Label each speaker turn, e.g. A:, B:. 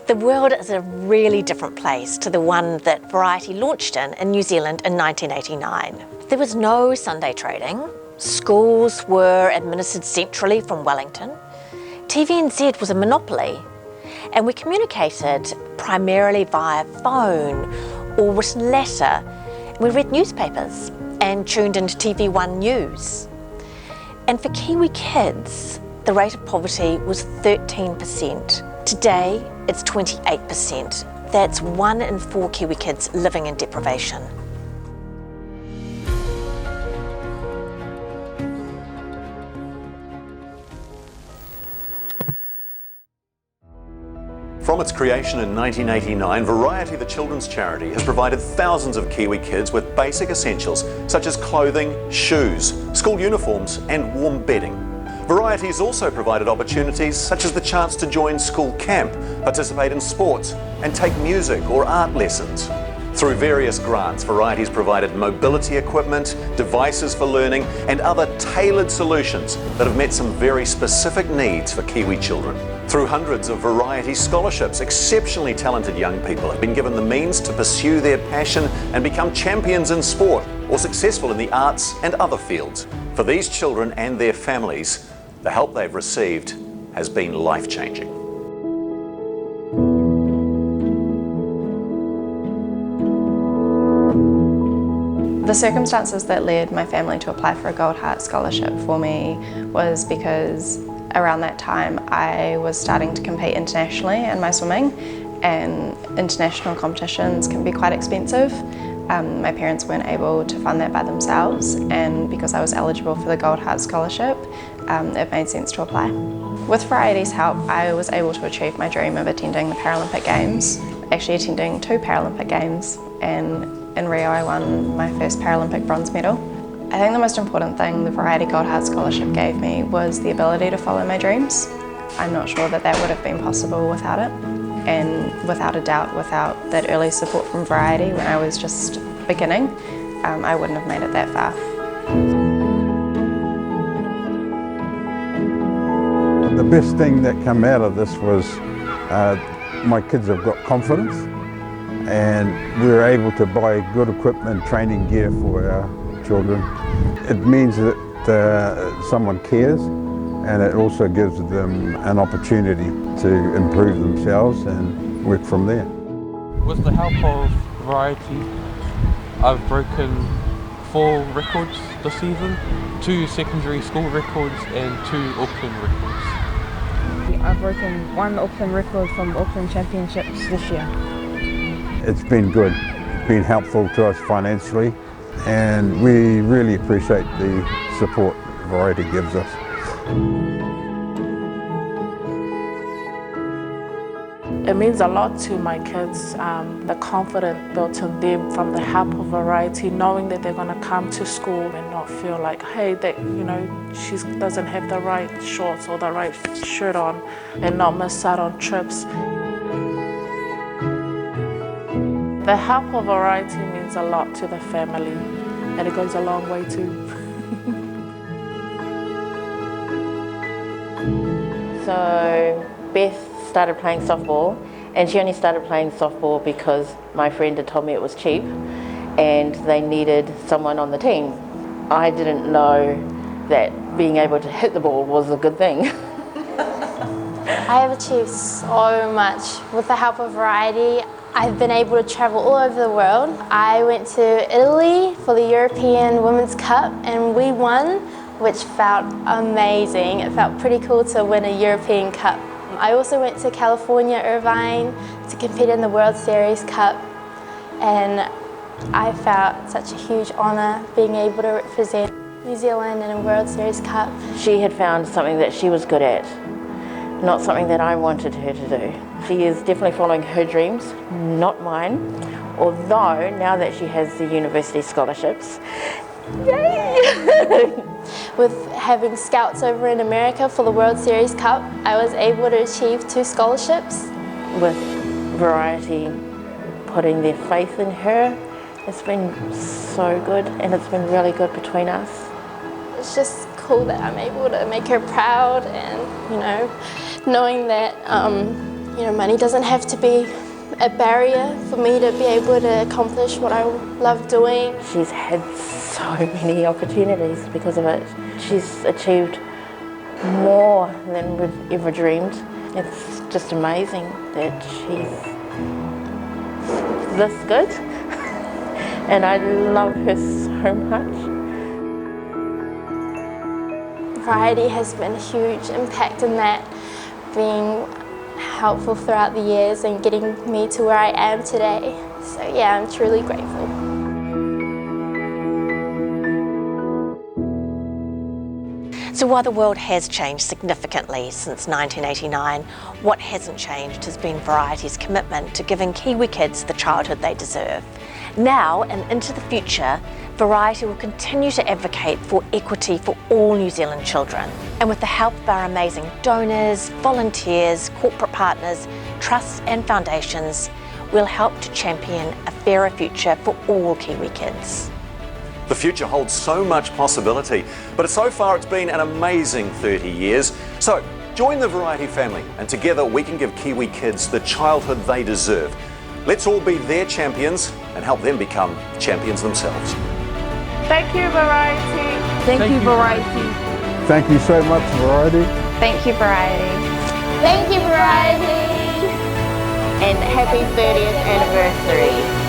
A: The world is a really different place to the one that Variety launched in New Zealand in 1989. There was no Sunday trading. Schools were administered centrally from Wellington. TVNZ was a monopoly, and we communicated primarily via phone or written letter. We read newspapers and tuned into TV1 News. And for Kiwi kids, the rate of poverty was 13%. Today, it's 28%. That's 1 in 4 Kiwi kids living in deprivation.
B: From its creation in 1989, Variety, the children's charity, has provided thousands of Kiwi kids with basic essentials such as clothing, shoes, school uniforms and warm bedding. Variety has also provided opportunities such as the chance to join school camp, participate in sports and take music or art lessons. Through various grants, Variety has provided mobility equipment, devices for learning and other tailored solutions that have met some very specific needs for Kiwi children. Through hundreds of Variety scholarships, exceptionally talented young people have been given the means to pursue their passion and become champions in sport or successful in the arts and other fields. For these children and their families, the help they've received has been life-changing.
C: The circumstances that led my family to apply for a Gold Heart Scholarship for me was because around that time I was starting to compete internationally in my swimming, and international competitions can be quite expensive. My parents weren't able to fund that by themselves, and because I was eligible for the Gold Heart Scholarship, it made sense to apply. With Variety's help, I was able to achieve my dream of attending the Paralympic Games, actually attending 2 Paralympic Games, and in Rio I won my first Paralympic bronze medal. I think the most important thing the Variety Gold Heart Scholarship gave me was the ability to follow my dreams. I'm not sure that that would have been possible without it, and without a doubt, without that early support from Variety when I was just beginning, I wouldn't have made it that far.
D: The best thing that came out of this was my kids have got confidence, and we were able to buy good equipment, training gear for our children. It means that someone cares, and it also gives them an opportunity to improve themselves and work from there.
E: With the help of Variety, I've broken 4 records this season, 2 secondary school records and 2 Auckland records.
F: I've broken 1 Auckland record from Auckland Championships this year.
D: It's been good, it's been helpful to us financially, and we really appreciate the support Variety gives us.
G: It means a lot to my kids, the confidence built in them from the help of Variety, knowing that they're going to come to school and not feel like, hey, that she doesn't have the right shorts or the right shirt on, and not miss out on trips. The help of Variety means a lot to the family, and it goes a long way too.
H: So Beth started playing softball, and she only started playing softball because my friend had told me it was cheap and they needed someone on the team. I didn't know that being able to hit the ball was a good thing.
I: I have achieved so much with the help of Variety. I've been able to travel all over the world. I went to Italy for the European Women's Cup and we won, which felt amazing. It felt pretty cool to win a European Cup. I also went to California, Irvine, to compete in the World Series Cup, and I felt such a huge honour being able to represent New Zealand in a World Series Cup.
H: She had found something that she was good at, not something that I wanted her to do. She is definitely following her dreams, not mine, although now that she has the university scholarships, yay!
I: With having scouts over in America for the World Series Cup, I was able to achieve 2 scholarships.
H: With Variety putting their faith in her, it's been so good, and it's been really good between us.
I: It's just cool that I'm able to make her proud, and knowing that You know, money doesn't have to be a barrier for me to be able to accomplish what I love doing.
H: She's had so many opportunities because of it. She's achieved more than we've ever dreamed. It's just amazing that she's this good, and I love her so much.
I: Variety has been a huge impact in that, being helpful throughout the years and getting me to where I am today. So yeah, I'm truly grateful.
A: So while the world has changed significantly since 1989, what hasn't changed has been Variety's commitment to giving Kiwi kids the childhood they deserve. Now and into the future, Variety will continue to advocate for equity for all New Zealand children. And with the help of our amazing donors, volunteers, corporate partners, trusts and foundations, we'll help to champion a fairer future for all Kiwi kids.
B: The future holds so much possibility, but so far it's been an amazing 30 years. So join the Variety family, and together we can give Kiwi kids the childhood they deserve. Let's all be their champions and help them become champions themselves.
G: Thank you, Variety.
F: Thank you, Variety.
D: Thank you so much, Variety.
C: Thank you, Variety.
I: Thank you, Variety!
H: And happy 30th anniversary.